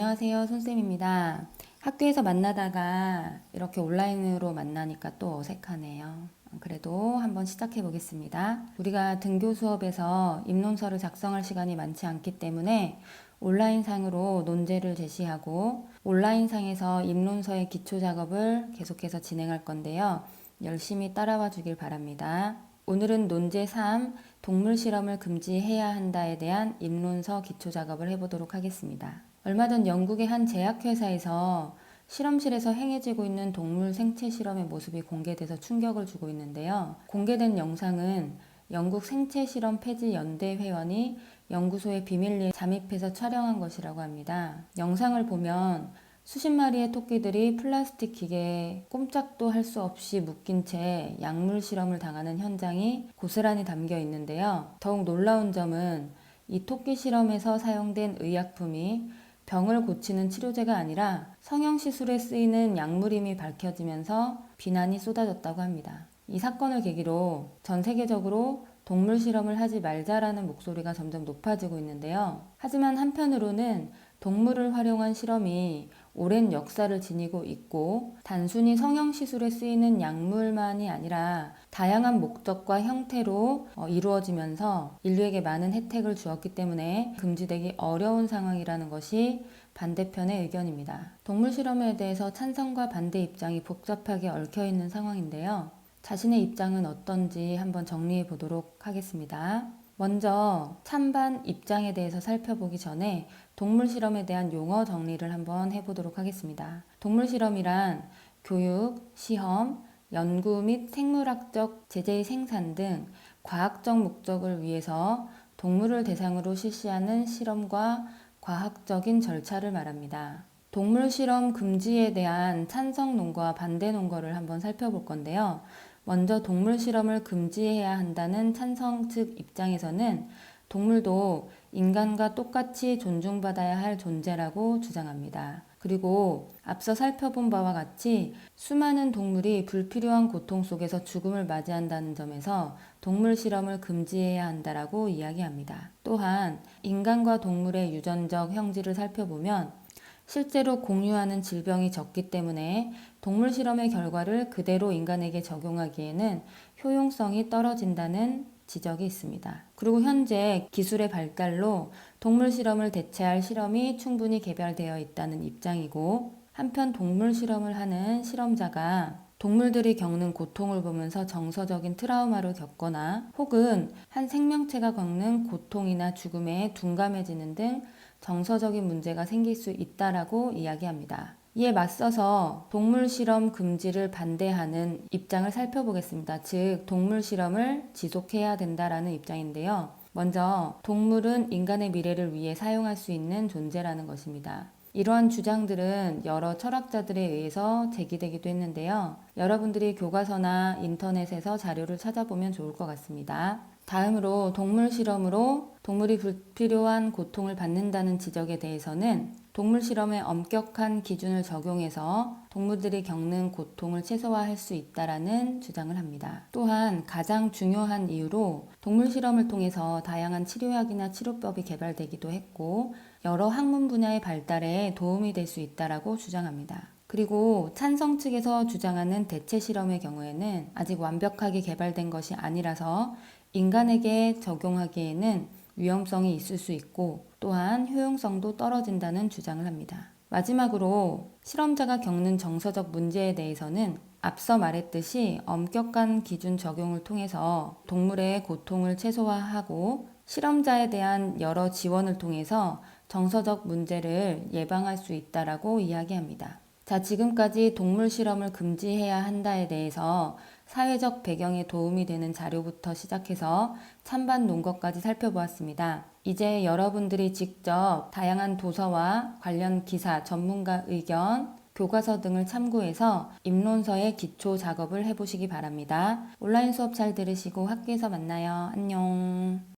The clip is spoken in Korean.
안녕하세요. 손쌤입니다. 학교에서 만나다가 이렇게 온라인으로 만나니까 또 어색하네요. 그래도 한번 시작해 보겠습니다. 우리가 등교 수업에서 입론서를 작성할 시간이 많지 않기 때문에 온라인상으로 논제를 제시하고 온라인상에서 입론서의 기초 작업을 계속해서 진행할 건데요. 열심히 따라와 주길 바랍니다. 오늘은 논제 3, 동물 실험을 금지해야 한다에 대한 입론서 기초 작업을 해보도록 하겠습니다. 얼마 전 영국의 한 제약회사에서 실험실에서 행해지고 있는 동물 생체 실험의 모습이 공개돼서 충격을 주고 있는데요. 공개된 영상은 영국 생체 실험 폐지 연대 회원이 연구소에 비밀리에 잠입해서 촬영한 것이라고 합니다. 영상을 보면 수십 마리의 토끼들이 플라스틱 기계에 꼼짝도 할 수 없이 묶인 채 약물 실험을 당하는 현장이 고스란히 담겨 있는데요. 더욱 놀라운 점은 이 토끼 실험에서 사용된 의약품이 병을 고치는 치료제가 아니라 성형시술에 쓰이는 약물임이 밝혀지면서 비난이 쏟아졌다고 합니다. 이 사건을 계기로 전 세계적으로 동물 실험을 하지 말자라는 목소리가 점점 높아지고 있는데요. 하지만 한편으로는 동물을 활용한 실험이 오랜 역사를 지니고 있고 단순히 성형시술에 쓰이는 약물만이 아니라 다양한 목적과 형태로 이루어지면서 인류에게 많은 혜택을 주었기 때문에 금지되기 어려운 상황이라는 것이 반대편의 의견입니다. 동물 실험에 대해서 찬성과 반대 입장이 복잡하게 얽혀있는 상황인데요. 자신의 입장은 어떤지 한번 정리해 보도록 하겠습니다. 먼저 찬반 입장에 대해서 살펴보기 전에 동물 실험에 대한 용어 정리를 한번 해보도록 하겠습니다. 동물 실험이란 교육, 시험, 연구 및 생물학적 제재의 생산 등 과학적 목적을 위해서 동물을 대상으로 실시하는 실험과 과학적인 절차를 말합니다. 동물 실험 금지에 대한 찬성 논거와 반대 논거를 한번 살펴볼 건데요. 먼저 동물 실험을 금지해야 한다는 찬성 측 입장에서는 동물도 인간과 똑같이 존중받아야 할 존재라고 주장합니다. 그리고 앞서 살펴본 바와 같이 수많은 동물이 불필요한 고통 속에서 죽음을 맞이한다는 점에서 동물 실험을 금지해야 한다라고 이야기합니다. 또한 인간과 동물의 유전적 형질을 살펴보면 실제로 공유하는 질병이 적기 때문에 동물 실험의 결과를 그대로 인간에게 적용하기에는 효용성이 떨어진다는 지적이 있습니다. 그리고 현재 기술의 발달로 동물 실험을 대체할 실험이 충분히 개발되어 있다는 입장이고, 한편 동물 실험을 하는 실험자가 동물들이 겪는 고통을 보면서 정서적인 트라우마를 겪거나 혹은 한 생명체가 겪는 고통이나 죽음에 둔감해지는 등 정서적인 문제가 생길 수 있다라고 이야기합니다. 이에 맞서서 동물 실험 금지를 반대하는 입장을 살펴보겠습니다. 즉, 동물 실험을 지속해야 된다라는 입장인데요. 먼저 동물은 인간의 미래를 위해 사용할 수 있는 존재라는 것입니다. 이러한 주장들은 여러 철학자들에 의해서 제기되기도 했는데요. 여러분들이 교과서나 인터넷에서 자료를 찾아보면 좋을 것 같습니다. 다음으로 동물 실험으로 동물이 불필요한 고통을 받는다는 지적에 대해서는 동물 실험에 엄격한 기준을 적용해서 동물들이 겪는 고통을 최소화할 수 있다라는 주장을 합니다. 또한 가장 중요한 이유로 동물 실험을 통해서 다양한 치료약이나 치료법이 개발되기도 했고 여러 학문 분야의 발달에 도움이 될 수 있다라고 주장합니다. 그리고 찬성 측에서 주장하는 대체 실험의 경우에는 아직 완벽하게 개발된 것이 아니라서 인간에게 적용하기에는 위험성이 있을 수 있고 또한 효용성도 떨어진다는 주장을 합니다. 마지막으로 실험자가 겪는 정서적 문제에 대해서는 앞서 말했듯이 엄격한 기준 적용을 통해서 동물의 고통을 최소화하고 실험자에 대한 여러 지원을 통해서 정서적 문제를 예방할 수 있다라고 이야기합니다. 자, 지금까지 동물 실험을 금지해야 한다에 대해서 사회적 배경에 도움이 되는 자료부터 시작해서 찬반 논거까지 살펴보았습니다. 이제 여러분들이 직접 다양한 도서와 관련 기사, 전문가 의견, 교과서 등을 참고해서 입론서의 기초 작업을 해보시기 바랍니다. 온라인 수업 잘 들으시고 학교에서 만나요. 안녕.